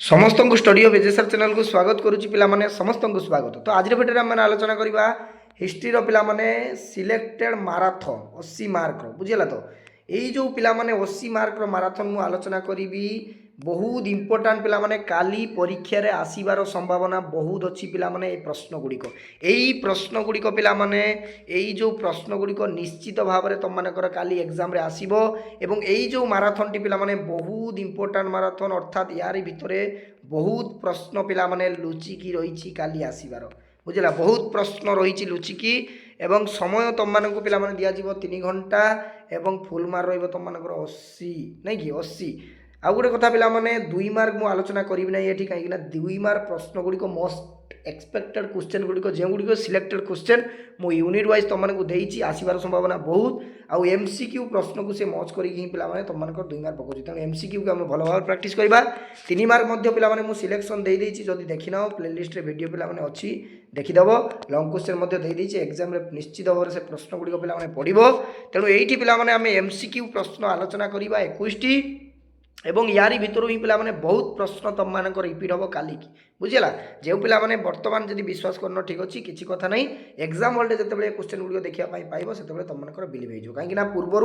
समस्त को study of एजेसर channel को स्वागत करुच्ची पिलामाने समस्त को स्वागत। तो आज भिडियो आम आलोचना करवा हिस्ट्री पिलामाने सिलेक्टेड माराथन 80 मार्क बुझेगा। तो यही जो पिलामाने 80 मार्क माराथन मु आलोचना करी बहुत इंपोर्टाट पिलामाने काली परीक्षा रे आसीबार संभावना बहुत अच्छी पिलामाने ए प्रश्न गुड़िक यही प्रश्न गुड़िक पिलामाने यही जो प्रश्न गुड़िक निश्चित भाव में तुम मानकर काली एग्जाम रे आसीबो एवं यही जो माराथन टी पिलामाने बहुत इंपोर्टाट माराथन अर्थात यार भितर बहुत प्रश्न पिलामाने लुचिकी रही काली आसीबार बुझला। बहुत प्रश्न रही लुचिकी एवं समय तुम मानक पिलामाने दिया 3 घंटा एवं फुल मार्क रही तुम मानकर 80 नहीं कि 80। आउ गोटे कथा पिला माने 2 मार्क मु आलोचना करी ना ये कहीं 2 मार्क प्रश्न गुड़िक मोस्ट एक्सपेक्टेड क्वेश्चन गुड़िक जो गुड़िक सिलेक्टेड क्वेश्चन मु यूनिट वाइज तुम मानक देइछि आसीबार संभावना बहुत। आउ एमसीक्यू प्रश्न को से मच करी पिला माने तुम मानक 2 मार्क पकोछि तेणु एमसीक्यू को हम भल भाव प्रैक्टिस करबा। 3 मार्क मध्य पिला माने मु सिलेक्शन दे देइछि जदि देखिनाओ प्लेलिस्ट रे वीडियो पिला माने अछि देखिदेव लॉन्ग क्वेश्चन मध्य दे देइछि एग्जाम रे निश्चित भाव से प्रश्न गुड़िक पिला माने पढ़िबो। तेणु एइठी पिला माने हम एमसीक्यू प्रश्न आलोचना करबा 21 टी एवं यारी भितर ही पिला माने बहुत प्रश्न तुम मानक रिपीट हम काली की बुझेगा। जो पिला माने वर्तमान जदि विश्वास करना ठीक अच्छी किसी कथा नहीं एग्जाम हॉल जिते क्वेश्चन गुड़िक देखा पाइब से तुम मानक बिलीव हो कहीं पूर्वर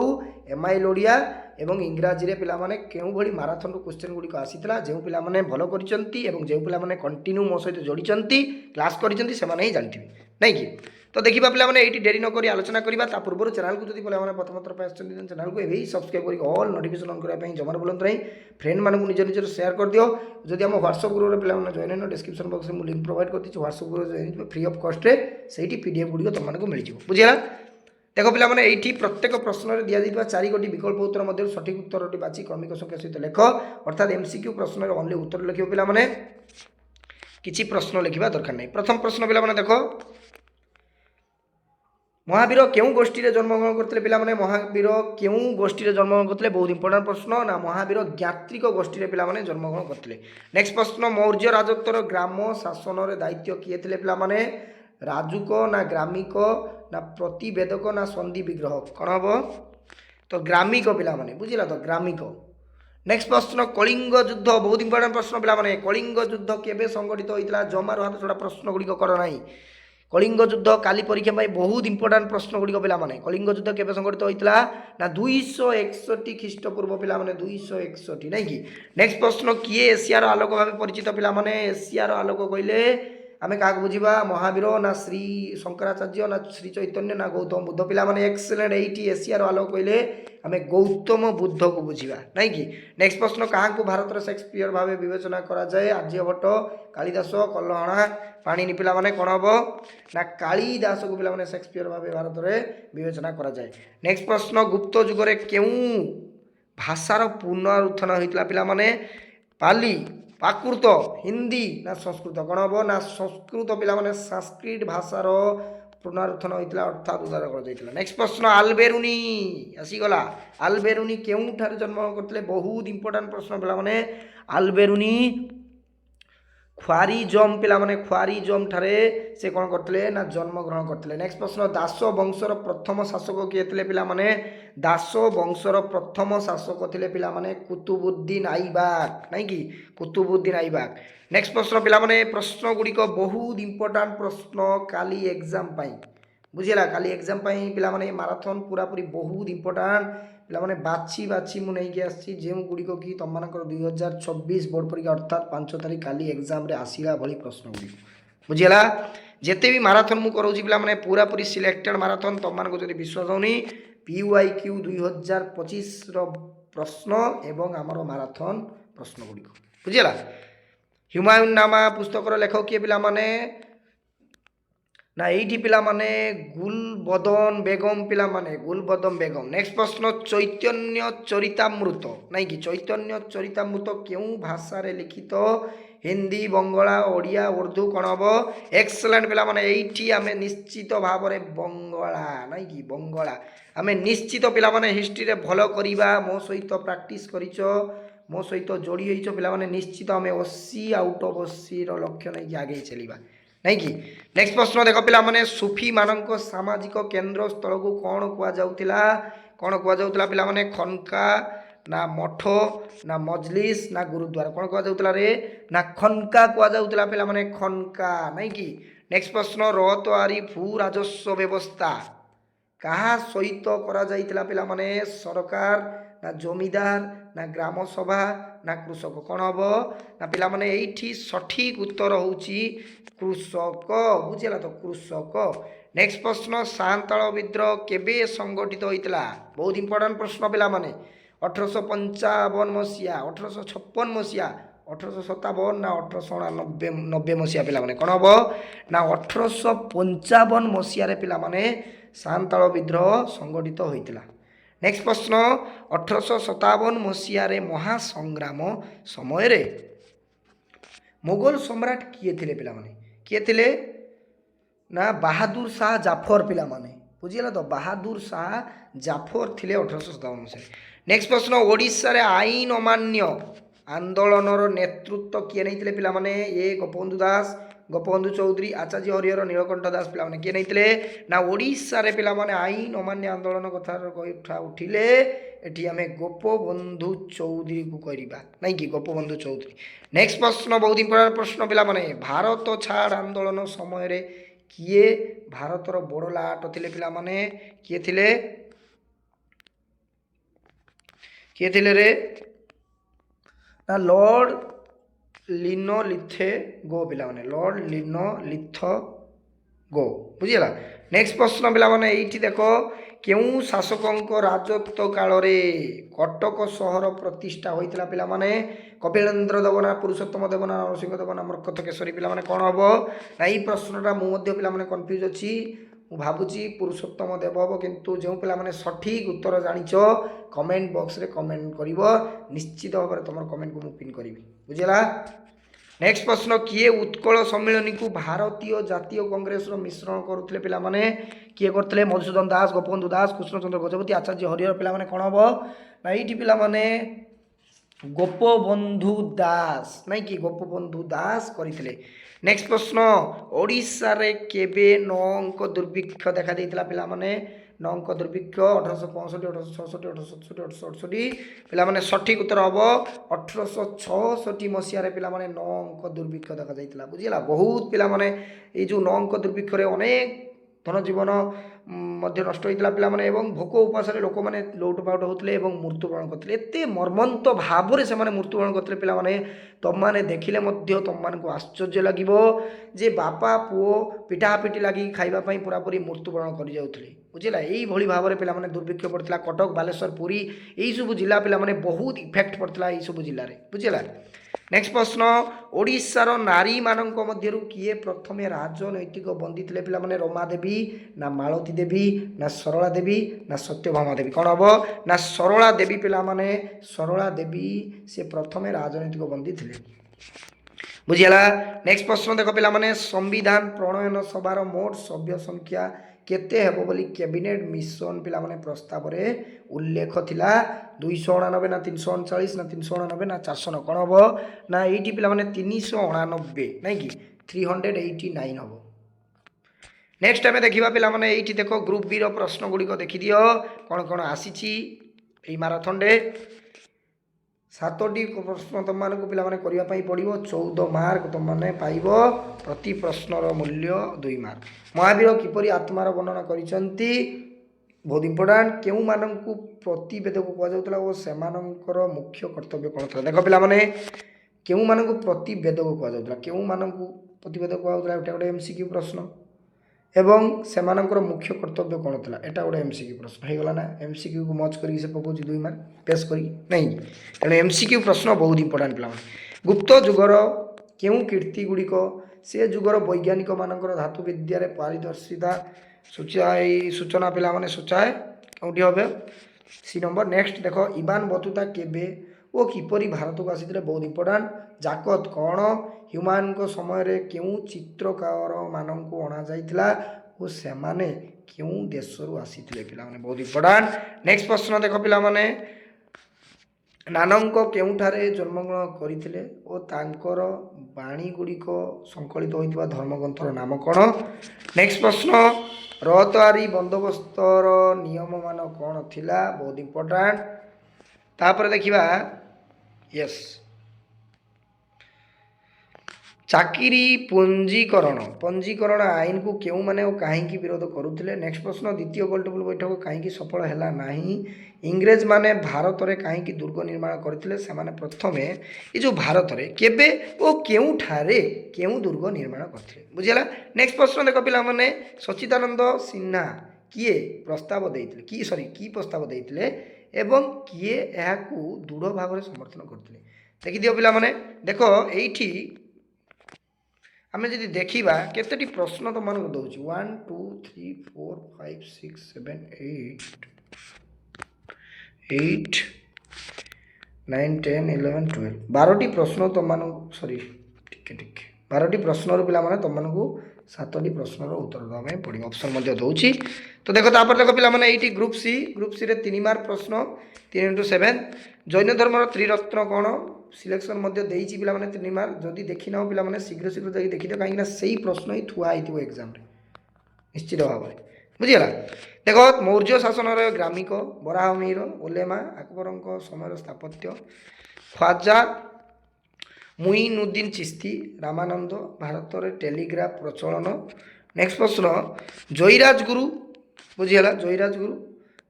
एमआईएल ओडिया एवं इंग्राजी रे पिला माने केउ भली माराथन क्वेश्चन गुड़िक आसीला जो पिला माने भल करिसंती एवं जो पिला माने कंटिन्यू मो सहित जोड़ीचंती क्लास करिसंती से माने ही जानथिबे नहीं कि। तो देखा पिला माने एठी देरी न करी आलोचना करबा ता पूर्व चैनल को जदि पिला माने प्रथम थर पे आछन चैनल को एबे सब्सक्राइब करी ऑल नोटिफिकेशन ऑन करबा पई जमर बोलंत रही फ्रेंड मानक निज निज शेयर कर दियो। जदि हम व्हाट्सएप ग्रुप रे पिला माने जॉइन होनो डिस्क्रिप्शन बॉक्स में मु लिंक प्रोवाइड कर दिछु WhatsApp group join free of cost रे सेठी पीडीएफ गुडी तुम मानक मिल जिवो बुझिया। देखो पिला माने एठी प्रत्येक प्रश्न रे दिया दिबा 4 गोटी विकल्प उत्तर मध्ये सठिक उत्तर बाची क्रमिक संख्या सहित लेख अर्थात एमसीक्यू प्रश्न रे ओनली उत्तर लिखियो पिला माने किछि प्रश्न लिखिबा दरकार नै। प्रथम प्रश्न पिला माने देखो महावीर क्यों गोष्ठी रे जन्मग्रहण करते पिला माने महावीर क्यों गोष्ठी रे जन्मग्रहण करते बहुत इंपोर्टेंट प्रश्न ना महावीर ज्ञात्रिक गोष्ठी रे पिला माने जन्मग्रहण करते। नेक्स्ट प्रश्न मौर्य राजत्वर ग्राम शासन रे दायित्व किए थे पिला माने राजुक ना ग्रामिक ना प्रतिवेदक ना संधि विग्रह कौन हम तो ग्रामिक पिला माने बुझिला तो ग्रामिक। नेक्स्ट प्रश्न कलिंग युद्ध बहुत इंपोर्टेंट प्रश्न पिला माने कलिंग युद्ध केबे संगठित होइतला जमार हाथ छोड़ा प्रश्न गुड़िक कर नाही। कलिंग युद्ध काली परीक्षा में बहुत इंपोर्टाट प्रश्न गुड़िक पिला माने कलिंग युद्ध केबे संगठित होइतला ना 261 ख्रीष्टपूर्व पिला माने 261 नहीं कि। नेक्स्ट प्रश्न किए एशियार आलोक भाव परिचित पिला माने एशियार आलोक कहले आमे का बुझीबा महावीर ना श्री शंकराचार्य ना श्री चैतन्य ना गौतम बुद्ध पिला माने एक्सीलेंट एटी एशियार आलोक कहले आमे गौतम बुद्ध को बुझीबा नहीं कि। नेक्स्ट प्रश्न कहाँ को भारत रे शेक्सपियर भाव विवेचना करा जाए आर्यभट्ट कालिदास कल्हणा पाणिनि पिला माने कौन हम ना कालिदास को पिला माने शेक्सपियर भाव भारत रे विवेचना करा जाए। नेक्स्ट प्रश्न गुप्त युग रे केउ भाषार पुनरुत्थान होइतला पिला माने पाली प्राकृत हिंदी ना संस्कृत कौन हम ना संस्कृत पिला माने संस्कृत भाषार पुनरुत्थान होइतला अर्थात उद्धार कर जाइतला। नेक्स्ट प्रश्न आलबेरुनी आसीगला आलबेरुनी केउ ठारे जन्म करथिले बहुत इंपोर्टेंट प्रश्न पिला माने आलबेरुनी ख्वारिजम पिला माने ख्वारिजम ठारे से कौन करते ना जन्म ग्रहण करते। नेक्स्ट प्रश्न दास वंशर प्रथम शासक किए थे पिला माने दास वंशर प्रथम शासक थे पिला माने कुतुबुद्दीन आईबाक नहीं कि कुतुबुद्दीन आईबाक। नेक्स्ट प्रश्न पिला माने प्रश्न गुड़िक बहुत इंपोर्टाट प्रश्न काली एग्जाम पाई बुझेगा काली एग्जाम पाई पिला माने माराथन पूरा पूरी बहुत इंपोर्टाट पिला माने बाछी बाछी मु नहीं आसी जो गुड़िक कि तुम मान 2026 बोर्ड परीक्षा अर्थात 5 तारीख काली एग्जाम रे आसीला भली प्रश्न गुड़िक बुझेगा। जिते भी माराथन मु कराऊँ पिला माने पूरा पूरी सिलेक्टेड माराथन तुम मान जब विश्वास होनी PYQ 2025 प्रश्न एवं आमर माराथन प्रश्न गुड़िक बुझेगा। हुमायूं नामा पुस्तकर लेखक किए पिला माने ना एठी पिला माने गुलबदन बेगम पिला माने गुलबदन बेगम। नेक्स्ट प्रश्न चैतन्य चरितामृत नहीं कि चैतन्य चरितामृत क्यों भाषा रे लिखित हिंदी बंगला ओडिया उर्दू कौन हम एक्सलेंट पिला माने एठी आमे निश्चित भाव रे बंगला नहीं कि बंगला आमे निश्चित पिला माने हिस्ट्री रे भलो करिबा मो सहित प्रैक्टिस करिचो मो सहित जोड़ी होइचो पिला माने निश्चित आमे 80 आउट ऑफ 80 रो लक्ष्य नहीं कि आगे चलिबा नहीं कि। नेक्स्ट प्रश्न देख पिला माने सूफी मानक सामाजिक केंद्र स्थल को कौन कुआ जाउतिला पिला माने खनका ନା ମଠ ନା ମଜଲିସ୍ ନା ଗୁରୁଦ୍ୱାର କ'ଣ କୁହାଯାଉଥିଲା ରେ ନା ଖନକା କୁହାଯାଉଥିଲା ପିଲାମାନେ ଖନକା ନାଇଁ କି। ନେକ୍ସଟ ପ୍ରଶ୍ନ ରତଆରୀ ଭୂ ରାଜସ୍ୱ ବ୍ୟବସ୍ଥା କାହା ସହିତ କରାଯାଇଥିଲା ପିଲାମାନେ ସରକାର ନା ଜମିଦାର ନା ଗ୍ରାମ ସଭା ନା କୃଷକ କ'ଣ ହବ ନା ପିଲାମାନେ ଏଇଠି ସଠିକ ଉତ୍ତର ହେଉଛି କୃଷକ ବୁଝିଲା ତ କୃଷକ। ନେକ୍ସଟ ପ୍ରଶ୍ନ ସାନ୍ତାଳ ବିଦ୍ରୋହ କେବେ ସଂଗଠିତ ହୋଇଥିଲା ବହୁତ ଇମ୍ପୋର୍ଟାଣ୍ଟ ପ୍ରଶ୍ନ ପିଲାମାନେ 1855 ମସିହା 1856 ମସିହା 1857 ନା 1890 ମସିହା ପିଲାମାନେ କ'ଣ ହବ ନା 1855 ମସିହାରେ ପିଲାମାନେ ସାନ୍ତାଳ ବିଦ୍ରୋହ ସଂଗଠିତ ହୋଇଥିଲା। ନେକ୍ସଟ ପ୍ରଶ୍ନ 1857 ମସିହାରେ ମହାସଂଗ୍ରାମ ସମୟରେ ମୋଗଲ ସମ୍ରାଟ କିଏ ଥିଲେ ପିଲାମାନେ କିଏ ଥିଲେ ନା ବାହାଦୁର ଶାହ ଜାଫର ପିଲାମାନେ ବୁଝିଗଲା ତ ବାହାଦୁର ଶାହ ଜାଫର ଥିଲେ 1857 ମସିହାରେ। ନେକ୍ସଟ ପ୍ରଶ୍ନ ଓଡ଼ିଶାରେ ଆଇନ ଅମାନ୍ୟ ଆନ୍ଦୋଳନର ନେତୃତ୍ୱ କିଏ ନେଇଥିଲେ ପିଲାମାନେ ଏ ଗୋପବନ୍ଧୁ ଦାସ ଗୋପବନ୍ଧୁ ଚୌଧୁରୀ ଆଚାର୍ଯ୍ୟ ହରିହର ନୀଳକଣ୍ଠ ଦାସ ପିଲାମାନେ କିଏ ନେଇଥିଲେ ନା ଓଡ଼ିଶାରେ ପିଲାମାନେ ଆଇନ ଅମାନ୍ୟ ଆନ୍ଦୋଳନ କଥା ଉଠିଲେ ଏଠି ଆମେ ଗୋପବନ୍ଧୁ ଚୌଧୁରୀକୁ କରିବା ନାଇଁ କି ଗୋପବନ୍ଧୁ ଚୌଧୁରୀ। ନେକ୍ସଟ ପ୍ରଶ୍ନ ବହୁତ ଇମ୍ପୋର୍ଟାଣ୍ଟ ପ୍ରଶ୍ନ ପିଲାମାନେ ଭାରତ ଛାଡ଼ ଆନ୍ଦୋଳନ ସମୟରେ କିଏ ଭାରତର ବଡ଼ ଲାଟ ଥିଲେ ପିଲାମାନେ କିଏ ଥିଲେ ରେ ନା ଲର୍ଡ ଲିନୋଲିଥଗୋ ପିଲାମାନେ ଲର୍ଡ ଲିନୋଲିଥଗୋ ବୁଝିଗଲା। ନେକ୍ସଟ ପ୍ରଶ୍ନ ପିଲାମାନେ ଏଇଠି ଦେଖ କେଉଁ ଶାସକଙ୍କ ରାଜତ୍ୱ କାଳରେ କଟକ ସହର ପ୍ରତିଷ୍ଠା ହୋଇଥିଲା ପିଲାମାନେ କପିଳେନ୍ଦ୍ର ଦେବ ନା ପୁରୁଷୋତ୍ତମ ଦେବ ନା ନରସିଂହ ଦେବ ନା ମର୍କତ କେଶରୀ ପିଲାମାନେ କ'ଣ ହବ ନା ଏଇ ପ୍ରଶ୍ନଟା ମୁଁ ମଧ୍ୟ ପିଲାମାନେ କନଫ୍ୟୁଜ୍ ଅଛି ମୁଁ ଭାବୁଛି ପୁରୁଷୋତ୍ତମ ଦେବ ହବ କିନ୍ତୁ ଯେଉଁ ପିଲାମାନେ ସଠିକ ଉତ୍ତର ଜାଣିଛ କମେଣ୍ଟ ବକ୍ସରେ କମେଣ୍ଟ କରିବ ନିଶ୍ଚିତ ଭାବରେ ତୁମର କମେଣ୍ଟକୁ ମୁଁ ପିନ୍ କରିବି ବୁଝିଲା। ନେକ୍ସଟ ପ୍ରଶ୍ନ କିଏ ଉତ୍କଳ ସମ୍ମିଳନୀକୁ ଭାରତୀୟ ଜାତୀୟ କଂଗ୍ରେସର ମିଶ୍ରଣ କରୁଥିଲେ ପିଲାମାନେ କିଏ କରିଥିଲେ ମଧୁସୂଦନ ଦାସ ଗୋପବନ୍ଧୁ ଦାସ କୃଷ୍ଣଚନ୍ଦ୍ର ଗଜପତି ଆଚାର୍ଯ୍ୟ ହରିହର ପିଲାମାନେ କ'ଣ ହବ ନା ଏଇଠି ପିଲାମାନେ ଗୋପବନ୍ଧୁ ଦାସ ନାଇଁ କି ଗୋପବନ୍ଧୁ ଦାସ କରିଥିଲେ। ନେକ୍ସଟ ପ୍ରଶ୍ନ ଓଡ଼ିଶାରେ କେବେ ନଅଙ୍କ ଦୁର୍ଭିକ୍ଷ ଦେଖାଦେଇଥିଲା ପିଲାମାନେ ନଅଙ୍କ ଦୁର୍ଭିକ୍ଷ 1865 1866 1867 ପିଲାମାନେ ସଠିକ ଉତ୍ତର ହବ 1866 ମସିହାରେ ପିଲାମାନେ ନଅଙ୍କ ଦୁର୍ଭିକ୍ଷ ଦେଖାଯାଇଥିଲା ବୁଝିଲା। ବହୁତ ପିଲାମାନେ ଏଇ ଯେଉଁ ନଅଙ୍କ ଦୁର୍ଭିକ୍ଷରେ ଅନେକ ଧନଜୀବନ ମଧ୍ୟ ନଷ୍ଟ ହୋଇଥିଲା ପିଲାମାନେ ଏବଂ ଭୋକ ଉପାସରେ ଲୋକମାନେ ଲୋଟପାଉଟ ହେଉଥିଲେ ଏବଂ ମୃତ୍ୟୁବରଣ କରୁଥିଲେ ଏତେ ମର୍ମନ୍ତ ଭାବରେ ସେମାନେ ମୃତ୍ୟୁବରଣ କରୁଥିଲେ ପିଲାମାନେ ତୁମମାନେ ଦେଖିଲେ ମଧ୍ୟ ତୁମମାନଙ୍କୁ ଆଶ୍ଚର୍ଯ୍ୟ ଲାଗିବ ଯେ ବାପା ପୁଅ ପିଟାପିଟି ଲାଗି ଖାଇବା ପାଇଁ ପୁରାପୁରି ମୃତ୍ୟୁବରଣ କରିଯାଉଥିଲେ ବୁଝିଲା। ଏଇଭଳି ଭାବରେ ପିଲାମାନେ ଦୁର୍ଭିକ୍ଷ ପଡ଼ିଥିଲା କଟକ ବାଲେଶ୍ୱର ପୁରୀ ଏଇସବୁ ଜିଲ୍ଲା ପିଲାମାନେ ବହୁତ ଇଫେକ୍ଟ ପଡ଼ିଥିଲା ଏଇସବୁ ଜିଲ୍ଲାରେ ବୁଝିଲା। ନେକ୍ସଟ ପ୍ରଶ୍ନ ଓଡ଼ିଶାର ନାରୀମାନଙ୍କ ମଧ୍ୟରୁ କିଏ ପ୍ରଥମେ ରାଜନୈତିକ ବନ୍ଦୀ ଥିଲେ ପିଲାମାନେ ରମା ଦେବୀ ନା ମାଳତୀ ଦେବୀ ନା ସରଳା ଦେବୀ ନା ସତ୍ୟଭାମା ଦେବୀ କ'ଣ ହବ ନା ସରଳା ଦେବୀ ପିଲାମାନେ ସରଳା ଦେବୀ ସେ ପ୍ରଥମେ ରାଜନୈତିକ ବନ୍ଦୀ ଥିଲେ ବୁଝିଗଲା। ନେକ୍ସଟ ପ୍ରଶ୍ନ ଦେଖ ପିଲାମାନେ ସମ୍ବିଧାନ ପ୍ରଣୟନ ସଭାର ମୋଟ ସଭ୍ୟ ସଂଖ୍ୟା କେତେ ହେବ ବୋଲି କ୍ୟାବିନେଟ୍ ମିଶନ ପିଲାମାନେ ପ୍ରସ୍ତାବରେ ଉଲ୍ଲେଖ ଥିଲା 299 ନା 339 ନା 389 ନା 400 କ'ଣ ହବ ନା ଏଇଠି ପିଲାମାନେ 389 ନାଇଁ କି 389 ହବ। ନେକ୍ସଟ ଆମେ ଦେଖିବା ପିଲାମାନେ ଏଇଠି ଦେଖ ଗ୍ରୁପ ବିର ପ୍ରଶ୍ନ ଗୁଡ଼ିକ ଦେଖିଦିଅ କ'ଣ କ'ଣ ଆସିଛି ଏଇ ମାରାଥନରେ 7ଟି ପ୍ରଶ୍ନ ତୁମମାନଙ୍କୁ ପିଲାମାନେ କରିବା ପାଇଁ ପଡ଼ିବ 14 ମାର୍କ ତୁମମାନେ ପାଇବ ପ୍ରତି ପ୍ରଶ୍ନର ମୂଲ୍ୟ 2 ମାର୍କ। ମହାବୀର କିପରି ଆତ୍ମାର ବର୍ଣ୍ଣନା କରିଛନ୍ତି ବହୁତ ଇମ୍ପୋର୍ଟାଣ୍ଟ କେଉଁମାନଙ୍କୁ ପ୍ରତିବେଦକ କୁହାଯାଉଥିଲା ଓ ସେମାନଙ୍କର ମୁଖ୍ୟ କର୍ତ୍ତବ୍ୟ କ'ଣ ଥିଲା ଦେଖ ପିଲାମାନେ କେଉଁମାନଙ୍କୁ ପ୍ରତିବେଦକ କୁହାଯାଉଥିଲା କେଉଁମାନଙ୍କୁ ପ୍ରତିବେଦକ କୁହାଯାଉଥିଲା ଏଇଟା ଗୋଟେ MCQ ପ୍ରଶ୍ନ ଏବଂ ସେମାନଙ୍କର ମୁଖ୍ୟ କର୍ତ୍ତବ୍ୟ କ'ଣ ଥିଲା ଏଇଟା ଗୋଟେ MCQ ପ୍ରଶ୍ନ ହେଇଗଲା ନା MCQକୁ ମଚ୍ କରିକି ସେ ପକାଉଛି 2 ମାର୍କ ପେସ୍ କରିକି ନାହିଁ ତେଣୁ MCQ ପ୍ରଶ୍ନ ବହୁତ ଇମ୍ପୋର୍ଟାଣ୍ଟ ପିଲାମାନେ। ଗୁପ୍ତ ଯୁଗର କେଉଁ କୀର୍ତ୍ତି ଗୁଡ଼ିକ ସେ ଯୁଗର ବୈଜ୍ଞାନିକମାନଙ୍କର ଧାତୁ ବିଦ୍ୟାରେ ପାରିଦର୍ଶିତା ସୂଚନା ପିଲାମାନେ ସୂଚାଏ କେଉଁଠି হবে ସି ନମ୍ବର। ନେକ୍ସଟ ଦେଖ ଇବାନ ବତୁତା କେବେ ଓ କିପରି ଭାରତକୁ ଆସିଥିଲେ ବହୁତ ଇମ୍ପୋର୍ଟାଣ୍ଟ। ଜାକତ କ'ଣ ହ୍ୟୁମାନଙ୍କ ସମୟରେ କେଉଁ ଚିତ୍ରକାରମାନଙ୍କୁ ଅଣାଯାଇଥିଲା ଓ ସେମାନେ କେଉଁ ଦେଶରୁ ଆସିଥିଲେ ପିଲାମାନେ ବହୁତ ଇମ୍ପୋର୍ଟାଣ୍ଟ। ନେକ୍ସଟ ପ୍ରଶ୍ନ ଦେଖ ପିଲାମାନେ ନାନକ କେଉଁଠାରେ ଜନ୍ମଗ୍ରହଣ କରିଥିଲେ ଓ ତାଙ୍କର ବାଣୀ ଗୁଡ଼ିକ ସଂକଳିତ ହୋଇଥିବା ଧର୍ମଗ୍ରନ୍ଥର ନାମ କ'ଣ। ନେକ୍ସଟ ପ୍ରଶ୍ନ ରତଆରୀ ବନ୍ଦୋବସ୍ତର ନିୟମମାନ କ'ଣ ଥିଲା ବହୁତ ଇମ୍ପୋର୍ଟାଣ୍ଟ। तापर देखिबा यस चाकरी पंजीकरण आईन को क्यों माने और कहीं विरोध करुले। नेक्स्ट प्रश्न द्वितीय गोलटेबल बैठक कहीं सफल है ना। इंग्रेज माने भारत में कहीं दुर्ग निर्माण करते प्रथम ये जो भारत में केबे और क्यों दुर्ग निर्माण करते बुझीगला। नेक्स्ट प्रश्न देख पिला माने सच्चिदानंद सिन्हा किए प्रस्ताव देते कि प्रस्ताव देते एवं किए दृढ़ भाव समर्थन करते देखिदियो पिला माने देख एठी आम जी देखा केतोटी प्रश्न तुम दौर 1 2 3 4 5 6 7 8 9 10 11 12 12टी प्रश्न तुम सॉरी टिके 12टी प्रश्न पे तुमको 7टी प्रश्नर उत्तर देवाई पड़ो ऑप्शन दूसरी। तो देखो तापर देख पे ग्रुप सी रे 3 मार्क प्रश्न 3 × 7 जैन धर्मर त्रिरत्न कौन सिलेक्शन पे 3 मार्क जदि देखी ना पे शीघ्र शीघ्र जाकि देखिए कहीं से प्रश्न ही थुआ एग्जाम निश्चित भाव में बुझीगला। देखो मौर्य शासन ग्रामिक बराहमीर ओलेमा अकबर समय स्थापत्य ख्वाजा मुइनुद्दीन चिश्ती रामानंद भारत में टेलीग्राफ प्रचलन। नेक्स्ट प्रश्न जयराजगुरु बुझीगला जयराजगुरु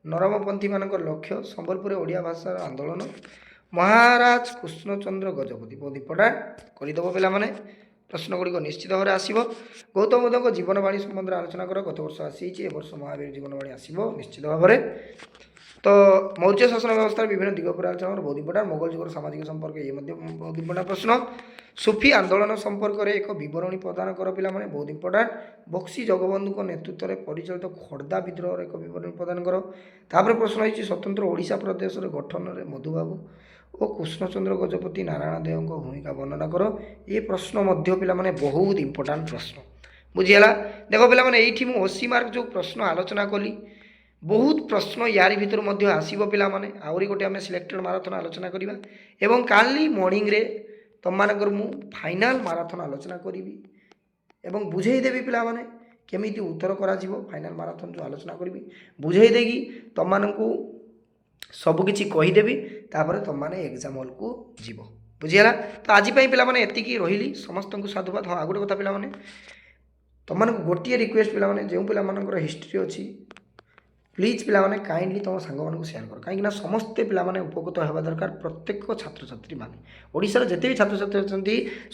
नरमपंथी मान लक्ष्य संबलपुर ओडिया भाषार आंदोलन महाराज कृष्णचंद्र गजपति बहुत इंपोर्टाट करदेव पे प्रश्न गुड़िक निश्चित भाव में आसो। गौतम बुद्धଙ୍କ जीवनवाणी संबंध आलोचना कर गत वर्ष आसी वर्ष महावीर जीवनवाणी आसो निश्चित भाव में। तो मौर्य शासन व्यवस्था विभिन्न दिग पर आलोचना बहुत इंपोर्टाट मोगल जुगर सामाजिक संपर्क ये बहुत इंपोर्टाट प्रश्न सूफी आंदोलन संपर्क में एक बरणी प्रदान कर पिला माने बहुत इंपोर्टाट बक्सी जगबंधु नेतृत्व में परिचालित खोर्धा विद्रोह एक बरणी प्रदान कर। तापर प्रश्न है स्वतंत्र ओडिशा प्रदेश गठन में मधुबाबू और कृष्णचंद्र गजपति नारायण देव भूमिका वर्णना कर। ये प्रश्न पे बहुत इंपोर्टाट प्रश्न बुझीगला। देख पे ये मुझे 80 मार्क जो प्रश्न आलोचना कली बहुत प्रश्न यार भितर आसो पे आहरी गोटे आम सिलेक्टेड माराथन आलोचना करवा एवं काली मॉर्निंग रे तुम मानकर मु फाइनाल माराथन आलोचना करी एवं बुझेदेवी पे केमी उत्तर करा फाइनाल माराथन जो आलोचना करी बुझेदेगी तुम मानू सबकि कहीदेवी तापर तुम मैंने एग्जाम हॉल को जीव बुझीगला। तो आज पे एति रही समस्त को साधुवाद। हाँ गोटे कथा पे तुम गोटे रिक्वेस्ट पे जो पे हिस्ट्री अच्छी प्लीज पे काइंडली तुम सांग मानक सेयार कर कहीं समस्ते पे उपकृत होगा दरकार प्रत्येक छात्र छात्री मैंने ओडिशार जिते भी छात्र छात्री अच्छा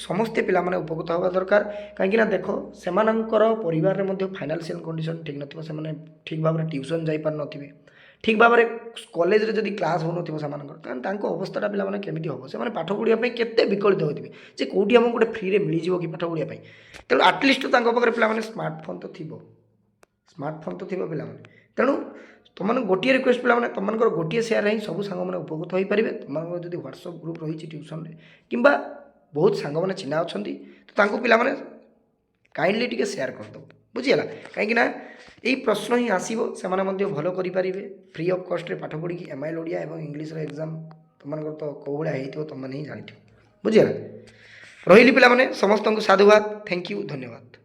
समस्ते पे उपकृत होगा दरकार कहीं देख से परिवार में फाइनान्शियल कंडीशन ठीक ना ठीक भाव में ट्यूशन जापार नी ठीक भाव में कॉलेज रे जदि क्लास हो अवस्था पे केमी हम से पाठ पढ़ाई के विकलित होते जे कौटी आमको गोटे फ्री मिल कि पाठ पढ़ाई तेणु आटलिस्ट पे स्मार्टफोन तो थी स्मार्टफोन तो थी पे तेणु तुम गोटे रिक्वेस्ट पे तुम गोटे सेयार ही सब सांग मैंने उपकृत हो पारे। तुम जो व्हाट्सएप ग्रुप रही ट्यूशन कि बहुत सांग मैंने चिन्हा अच्छा तो पे काइंडली टी सेयार करदे बुझीगला कहीं यही प्रश्न ही आसो से भल करें फ्री ऑफ कॉस्ट रे पाठ पढ़ी एमआईएल ओडिया और इंग्लिश एग्जाम तुम तो कौ भाई तुमने ही जानी बुझीगला। रही पे समस्त को साधुवाद थैंक यू धन्यवाद।